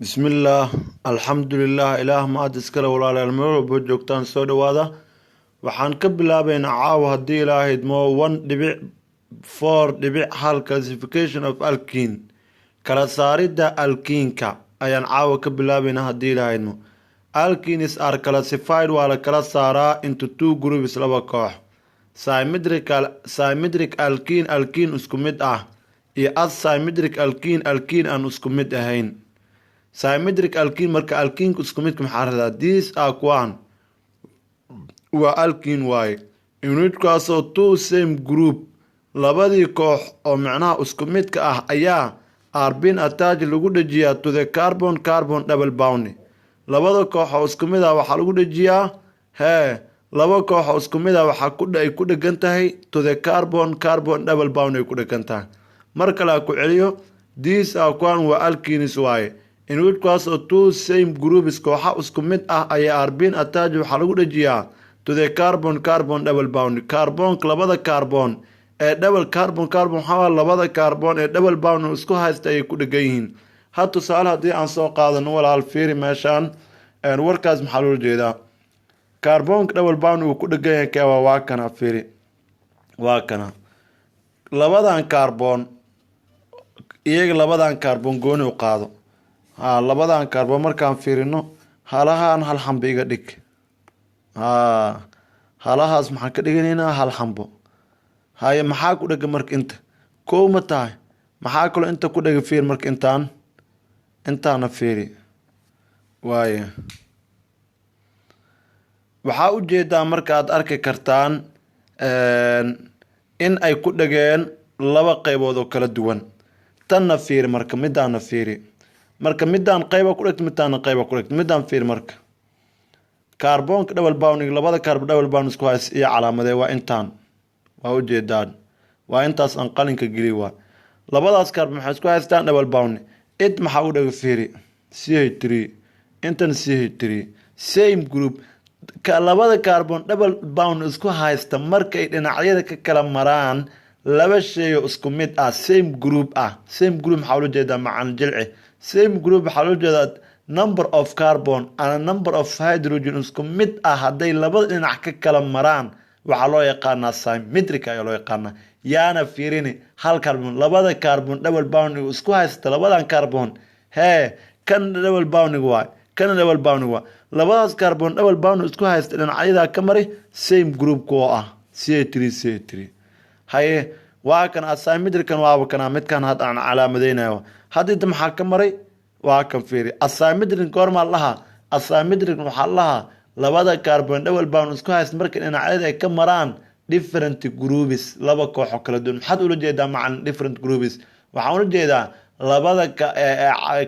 بسم الله الحمد لله إله ما أدسكله ولا الأمر بوجوكتان سود وهذا وحن كبلا بين عاو هدي إلهي دمو 1 دبيع 4 دبيع حال classification of alkene كلا ساريدا alkeneka أيان عاو كبلا بين هدي إلهي دمو alkenes are classified ولا كلا سارا into two groups لبا كوح symmetric alkene اسكمد iyo asymmetric alkene aan isku mid ahayn. Symmetric alkene marka alkenku isku midka maxaa radaa these are kuwan waa alkene waaye unitkaasoo two same group labadii koox oo macnaha isku midka ah ayaa arbin attach lagu dhajiyaa to the carbon double bond. Labada koox oo isku mid ah waxaa lagu dhajiyaa laba koox oo isku mid ah waxaa ay ku dhagan tahay to the carbon double bond ay ku dhagan tahay. Mar kale ku celiyo these are kuwan waa alkenes waaye unitkaasoo two same groups kooxa isku mid ah ayaa arbin attach waxaa lagu dhajiyaa to the carbon double bond. Carbonka labada carbon ee double carbon waxaa labada carbon ee double bond isku haysta ay ku dhagan yihiin. Had tusaale haddii aan soo qaadano walaal fiiri meeshaan warkaas maxaa loo jeedaa carbonka double bond uu ku dhagan yahay waa kana fiiri waa kana labadan carbon iyaga labadan carbon gooni u qaado labadan carbon markaan fiirino halahaan hal xambo iga dhig halahaas maxaan ka dhiganaynaa hal xambo haye maxaa ku dhaga marka inta kow ma tahay maxaa kaloo inta ku dhaga fiir marka intaana fiiri waaye waxaa ujeedaa marka aad arki kartaan in ay ku dhageen laba qaybood oo kala duwan. Tanna fiiri marka midaana fiiri marka midaan qayba ku dhigto midaan qayba ku dhigto midaan fiir marka carbonka double bond labada carbon double bond isku hays iyo calaamadee waa intaan waa u jeedaan waa intaas aan qalinka geli waa labadaas carbon maxay isku haystaan double bond id maxaa u dhaga fiiri CH3 intan CH3 same group ka labada carbon double bond isku haysta markay dhinacyada ka kala maraan laba shay oo isku mid ah same group maxaa loo jeedaa macaan jilci same group waxaa loo jeedaa number of carbon and number of hydrogen isku mid ah hadday labada dhinac ka kala maraan waxaa loo yaqaanaa symmetric ayaa loo yaqaanaa. yaana fiirini hal carbon labada carbon double bond isku haysta labadan carbon kan double bond waa kan double bond waa labadaas carbon double bond isku haysta dhinacyada ka mari same group ko ah CH3 haye waa kan asymmetric waa kana midkan had aan calaamadeynayo hadda maxaa ka maray waa kan fiiri asymmetric goorma laha asymmetric waxaa laha labada carbon double bond isku haysta marka dhinacyada ay ka maraan different groups laba koox oo kala duwan. maxaad ula jeedaa macaan different groups waxaan ula jeedaa labada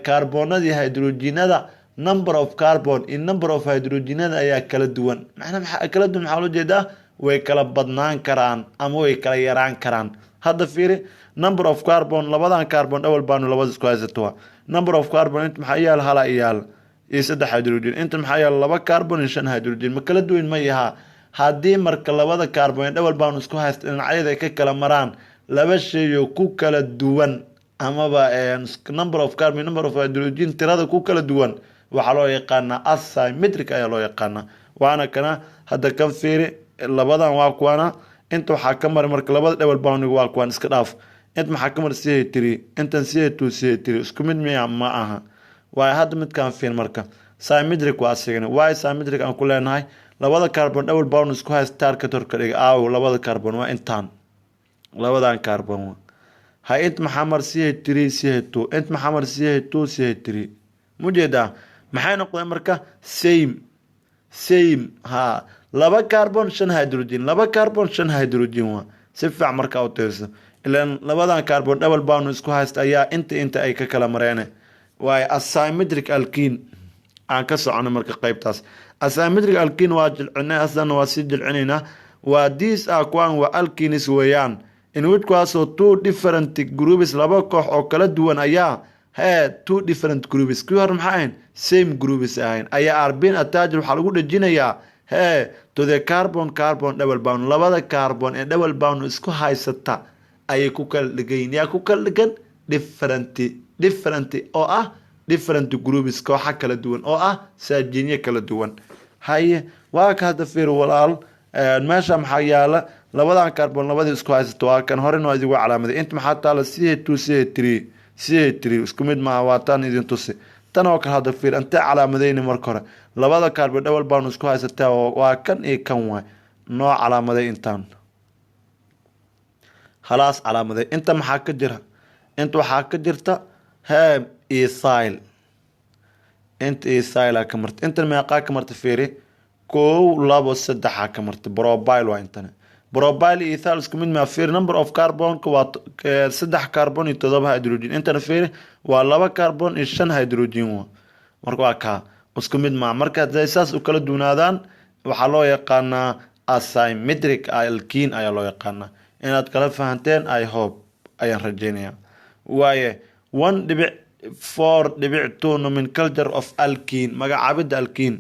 carbonadii hydrogenada number of carbon in number of hydrogenada ayaa kala duwan. maxaa kala duwan maxaa loo jeedaa way kala badnaan karaan ama way kala yaraan karaan. hadda fiiri number of carbon labadan carbon double bond labada isku haysato number of carbon inta maxaa yaal hala iyo saddex hydrogen inta maxaa yaal laba carbon iyo shan hydrogen ma kala duwan ma yaha haddii marka labada carbon double bond isku haysta dhinacyada ka kala maraan laba shay oo ku kala duwan amaba number of carbon number of hydrogen tirada ku kala duwan waxaa loo yaqaanaa asymmetric ayaa loo yaqaanaa. waana kana hadda kan fiiri labadan waa kuwana inta waxaa ka maray marka labada double bond waa kuwan iska dhaaf inta maxaa ka maray CH3 intan CH2 isku mid miya ma aha waaye hadda midkaan fiir marka symmetric waa asigana waaye symmetric aan ku leenahay labada carbon double bond isku haysta target horka dhiga labada carbon waa intaan labadan carbon ha inta maxaa mar CH2 inta maxaa mar CH2 mujeedaa maxay noqdeen marka same laba carbon shan hydrogen laba carbon shan hydrogen waa si fiican marka u tirso ilaan labadan carbon double bond isku haysta ayaa inta ay ka kala mareen waaye asymmetric alkene aan ka socono marka qaybtaas asymmetric alkene waa jilcinay asana waa si jilcinaynaa waa these are kuwan waa alkenes weeyaan in whichkaasoo two different groups laba koox oo kala duwan ayaa two different groups kuwii hore maxaa ahayn same groups ahayn ayaa arbin attach waxaa lagu dhajinayaa to the carbon double bond labada carbon ee double bond isku haysata ayay ku kala dhigan yaa ku kala dhigan different oo ah different groups kooxa kala duwan oo ah saajinyo kala duwan haye waa ka hadda fiir walaal meesha maxaa yaala labadan carbon labadii isku haysato waa kan hore noo idigu calaamaday inta maxaa taala CH2 CH3 isku mid ma waa tan idin tusi tan oo kale hadda fiir inta calaamadayni marka hore labada carbon double bond isku haysataa waa kan iyo kan waay noo calaamaday intaan خلاص علامة انت محاك جرها انت وحاك جرتا هام ايثايل انت ايثايل كمرت انت الميقا كمرت فيري كو لابو سدحا كمرت بروبايل وانتنا بروبايل ايثايل اسكمين ما فير نمبر اوف كاربون كوات سدح كاربون يتضبها هيدروجين انت فيري واللابا كاربون الشن هيدروجين مركوا كا اسكمين ما مركا زي ساس وكلا دونادان وحالو يقانا اسايمتريك الكين ايا لو يقانا inaad kala fahanteen I hope ayaan rajeynayaa waaye 1.4.2 nomenclature of alkene magacaabida alkene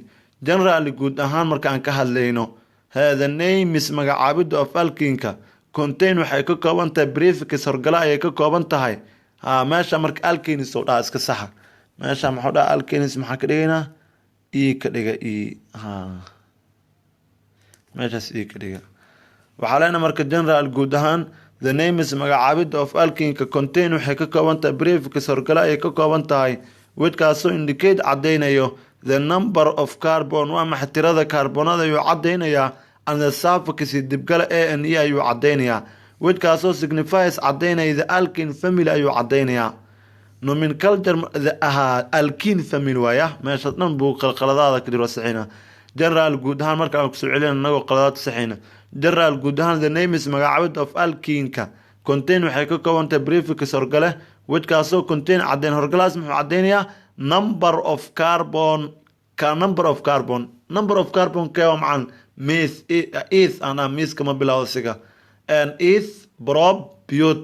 generally guud ahaan markaan ka hadlayno hada name is magacaabida of alkeneka contain waxay ka kooban tahay prefix horgala ay ka kooban tahay meesha marka alkene soo dhaa iska saxa meesha maxaa dhaa alkene maxaa ka dhigaynaa ka dhiga meeshaas ka dhiga waxaa leena marka general guud ahaan the name is magacaabida of alkeneka contain waxay ka kooban tahay prefix horgala ay ka kooban tahay widkaasoo indicate cadeynayo the number of carbon waa maxay tirada kaarboonada ayuu cadeynayaa and the suffix dibgala and ayuu cadeynayaa widkaasoo signifies cadeynaya the alkene family ayuu cadeynayaa nomenclature alkene family waaya meesha dhan buu qalqaladaada ka jiro saxiina general guud ahaan marka aan ku soo celin anagoo qaladaad saxiina general guud ahaan the name is magacaabid of alkeneka contain waxay ka kooban tahay prefix horgale widkaasoo contain cadeyn horgalaas muxuu cadeynayaa number of carbon kee macan meth ana mis kama bilowda siga and eth prob bute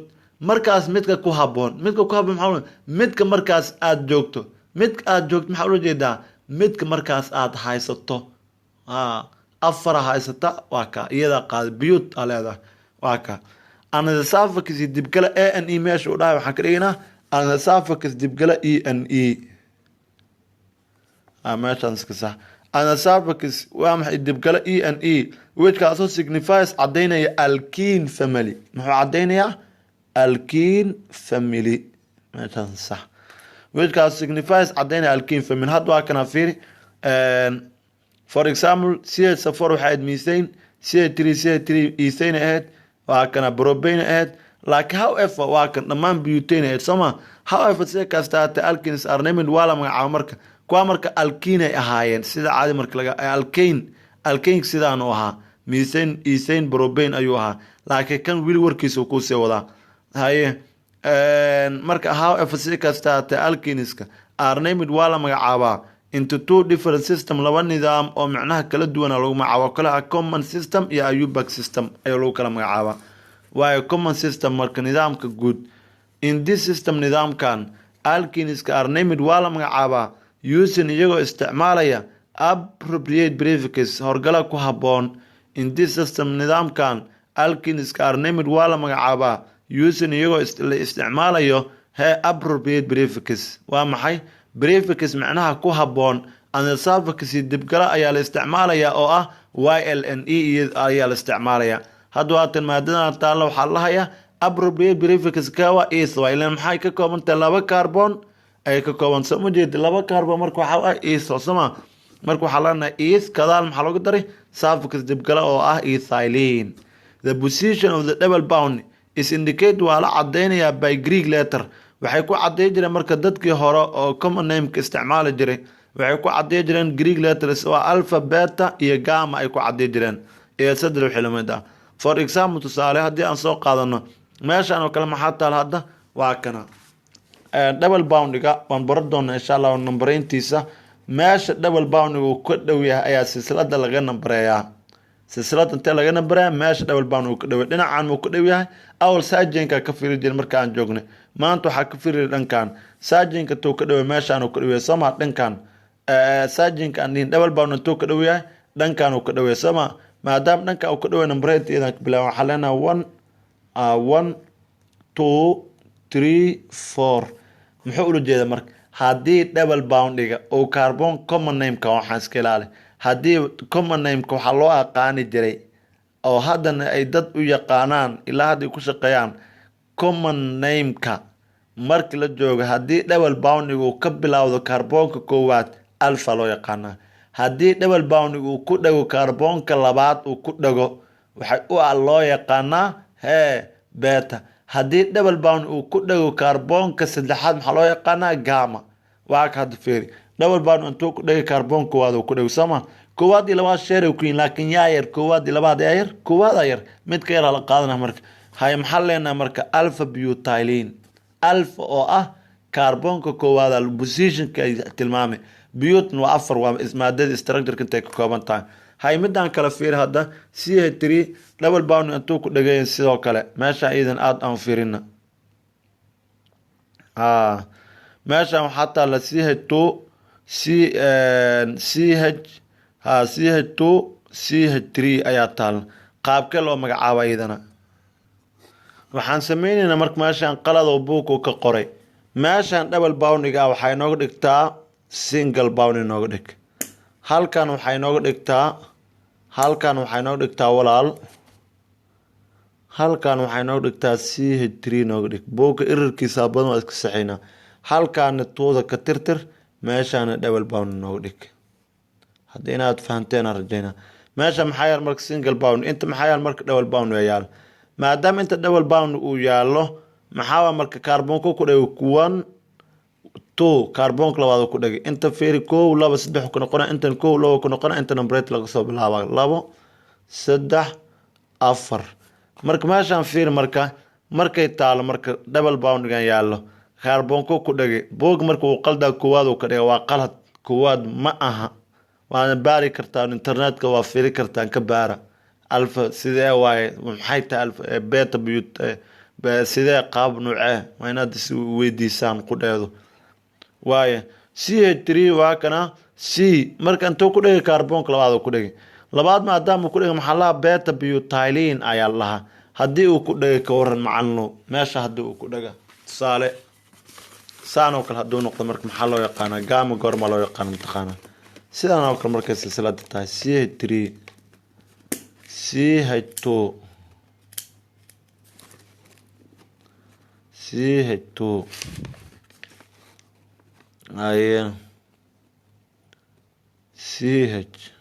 markaas midka ku haboon maxaa midka markaas aad joogto maxaa ula jeedaa midka markaas aad haysato afar haysata waa ka iyada qaad biyut aleeda waa ka ana suffix dibgala and meesha u dhahay waxaan ka dhignaa ana suffix dibgala and meeshan iska sax ana suffix waa maxay dibgala and which kaasoo signifies cadeynaya alkene family muxuu cadeynayaa alkene family meeshan sax which kaas signifies cadeynaya alkene family hadda waa kana fiiri for example CH4 waxaad miisayn CH3 ethane ahead waa kana propane ahead like however waa kan dhammaan butane ahead soma however si kasta ta alkenes are named wala magacaabo marka kuwa marka alkene ay ahaayeen sida caadi marka laga alkene sidaan u ahaa miisayn ethane propane ayuu ahaa laakiin kan wili warkiisa ku sii wadaa haye marka however si kasta ta alkeneska are named wala magacaabaa into two different system laba nidaam oo macnaha kala duwan lagu magacaabo kala common system iyo ayubak system ayaa lagu kala magacaabaa waayo common system marka nidaamka guud in this system nidaamkan alkeneska are named waa la magacaabaa using iyagoo isticmaalaya appropriate prefix horgala ku haboon in this system nidaamkan alkeneska are named waa la magacaabaa using iyagoo isticmaalayo appropriate prefix waa maxay prefix macnaha ku haboon and suffix dibgala ayaa la isticmaalaya oo ah ylne ayaa la isticmaalaya hadda waatan maadada taala waxaa la hayaa appropriate prefix kawa is ilan maxay ka kooban tahay laba carbon ay ka kooban soo jeed laba carbon marka waxa ah is sama marka waxa lana is kadaal maxaa lagu daray suffix dibgala oo ah ethylene the position of the double bond is indicate waa la cadeynaya by Greek letter waxay ku cadeey jireen marka dadkii hore oo common name ka isticmaali jiray waxay ku cadeey jireen Greek letters oo alpha beta iyo gamma ay ku cadeey jireen ee saddex xilmada for example tusaale hadii aan soo qaadano meeshan oo kale maxaa taal hadda waa kana double boundiga waan baran doonaa insha Allah numbereyntiisa meesha double boundiga uu ka dhow yahay ayaa silsilada laga nambareeyaa silsilada inta laga nambareeyaa meesha double bound uu ka dhow dhinacan uu ka dhow yahay awal saajinka ka fiiri jir marka aan joognay maanta waxa ka fiiri dhankan saajinka tuu ka dhow meeshan uu ka dhow yahay sama dhankan saajinka aan double bound tuu ka dhow yahay dhankan uu ka dhow yahay sama maadaama dhanka uu ka dhow yahay numbereyntiisa bilaw waxa leena 1 2 3 4 muxuu ula jeedaa marka haddii double boundiga oo carbon common nameka waxaan iska ilaali haddii common nameka waxaa loo aqaani jiray oo haddana ay dad u yaqaanaan ilaa hadday ku shaqeeyaan common nameka markii la joogo haddii double boundiga uu ka bilowdo kaarboonka koowaad alfa loo yaqaanaa haddii double boundiga uu ku dhago kaarboonka labaad uu ku dhago waxay loo yaqaanaa beta haddii double bound uu ku dhago kaarboonka saddexaad maxaa loo yaqaanaa gamma waa ka hadda fiiri double bound intuu ku dhagay kaarboon koowaad uu ku dhago sooma koowaad iyo labaad sheeray ku yihiin laakiin yaa yar koowaad iyo labaad yaa yar koowaad yar midka yar la qaadanaa marka maxaa leenahay marka alpha butylene alpha oo ah kaarboonka koowaad positionka ay tilmaamay butyn waa 4 waa maadada structure intay ka kooban tahay midaan kala fiir hadda CH3 double bound intuu ku dhagay sidoo kale meesha iidan aad aan fiirina meesha waxaa taala CH2 CH2 CH3 ayaa taala qaabkee loo magacaabo iidana waxaan sameynaynaa marka meeshaan qalad oo buuku ka qoray meeshaan double boundiga waxay nooga dhigtaa single bound nooga dhig halkan waxay nooga dhigtaa walaal halkan waxay nooga dhigtaa CH3 nooga dhig buuka errorkiisa badan waa iska saxeynaa halkan tooda ka tirtir meeshaan double bound nooga dhig hadda inaad fahanteen arjayna meesha maxaa yaal marka single bound inta maxaa yaal marka double bound yaal maadaama inta double bound uu yaalo maxaa marka kaarboonka ku dhago 1 2 kaarboonka labaad ku dhagay inta feeri 1 2 3 ku noqona inta 1 2 ku noqona inta numberate laga soo bilaabo 2 3 4 marka meeshaan fiir markay taalo marka double boundigan yaalo kaarboonka ku dhagay boog marka uu qalda koowaad uu ka dhigay waa qalad koowaad ma aha waana baari kartaa internetka waa fiiri kartaan ka baara alpha sidee waaye maxay tahay alpha beta sidee qaab nuucee waa inaad is weydiisaan ku dheedo waaye CH3 waa kana C marka intuu ku dhigay kaarboonka labaad ku dhigay labaad maadaama ku dhigay maxaa la beta butylene ayaa lahaa haddii uu ku dhigay ka waran macalno meesha haddii uu ku dhiga tusaale saano kale hadduu noqdo marka maxaa loo yaqaanaa gamma goorma loo yaqaan mutaqaana sidaan oo kale markay silsilada tahay CH3 CH2 CH2 CH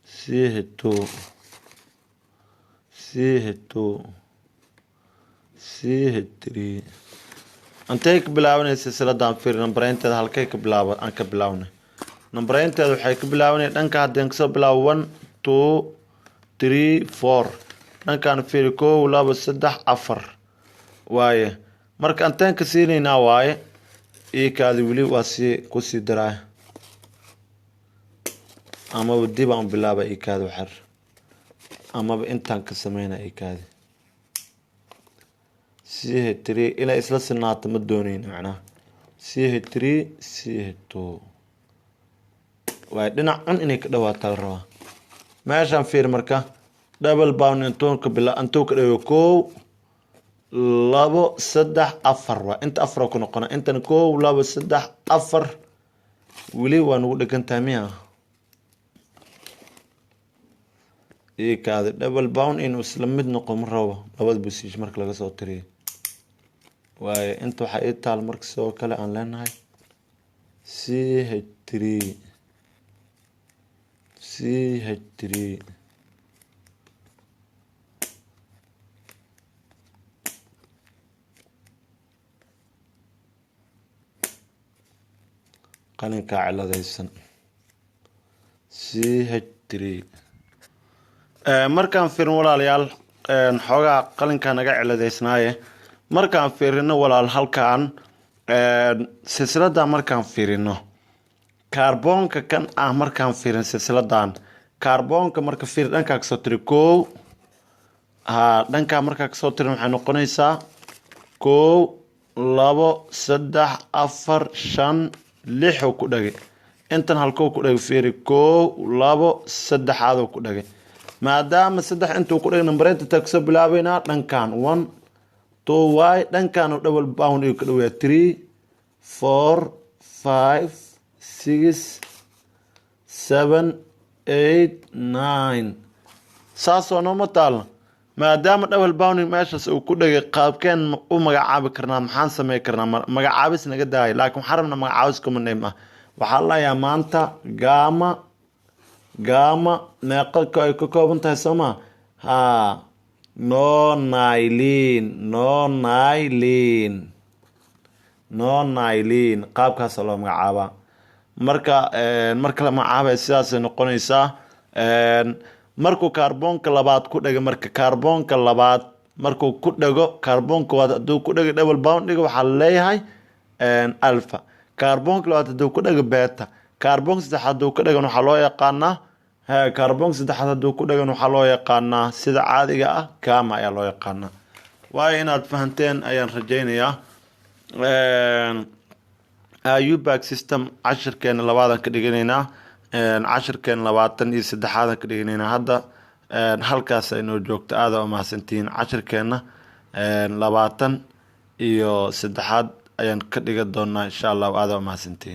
CH2 CH2 CH3 antay ka bilaabanay silsiladan fiir numbereynteeda halkay ka bilaabo aan ka bilaabnay numbereynteeda waxay ka bilaabanay dhanka hadeen ka soo bilaabo 1 2 3 4 dhankan fiir 1 2 3 4 waaye marka antaan ka siinayna waaye kaadi wili waa si ku sii daraa ama dib aan bilaaba kaadi waxar ama intaan ka sameeyna kaadi CH3 ila isla sinaata ma doonayn macnaha CH3 CH2 waa dhinacan inay ka dhawaato raba meeshaan fiir marka double bound intuu ka dhawo 1 2 3 4 waa inta 4 ku noqona intan 1 2 3 4 wili waa nagu dhigantaa miya kaadi double bound inuu isla mid noqon rabo labada position marka laga soo tiriyo waaye inta waxa ay taal marka soo kale aan leenahay CH3 qalinka ciladaysan CH3 markaan fiirin walaalayaal xoogaa qalinka naga ciladeysnaaye markaan fiirino walaal halkaan silsilada markaan fiirino kaarboonka kan markaan fiirin silsiladan kaarboonka marka fiir dhanka ka soo tiri 1 dhanka marka ka soo tiri waxay noqonaysaa 1 2 3 4 5 6 ku dhagay intan halkoo ku dhagay fiiri 1 2 3 ku dhagay maadaama 3 intuu ku dhagay numbereynta ta kasoo bilaabayna dhankan 1 2y dhankaanu double bound ayuu ka dhaweeyaa 3 4 5 6 7 8 9 saasoo nooma taalno maadaama double bounding meeshaas uu ku dhagay qaabkeen u magacaabi karnaa maxaan samey karnaa magacaabis naga daaya laakiin waxaan rabnaa magacaabis common name ah waxaa lahayaa maanta gamma meeqa ay ka kooban tahay sooma ha nonylene qaabkaas loo magacaabaa marka la magacaabay sidaasay noqonaysaa markuu kaarboonka labaad ku dhago marka kaarboonka labaad markuu ku dhago kaarboonka waad hadduu ku dhago double bound dhiga waxaa leeyahay alpha kaarboonka labaad hadduu ku dhago beta kaarboonka saddexaad hadduu ku dhagan waxaa loo yaqaanaa kaarboonka saddexaad hadduu ku dhagan waxaa loo yaqaanaa sida caadiga ah gamma ayaa loo yaqaanaa waayo inaad fahanteen ayaan rajaynayaa UBAC system cashirkeena labaadan ka dhiganaynaa cashirkeena 23 ka dhiganaynaa hadda halkaas ay noo joogto aada u mahadsantihiin cashirkeena 23 ayaan ka dhigan doonaa insha Allah aada u mahadsantihiin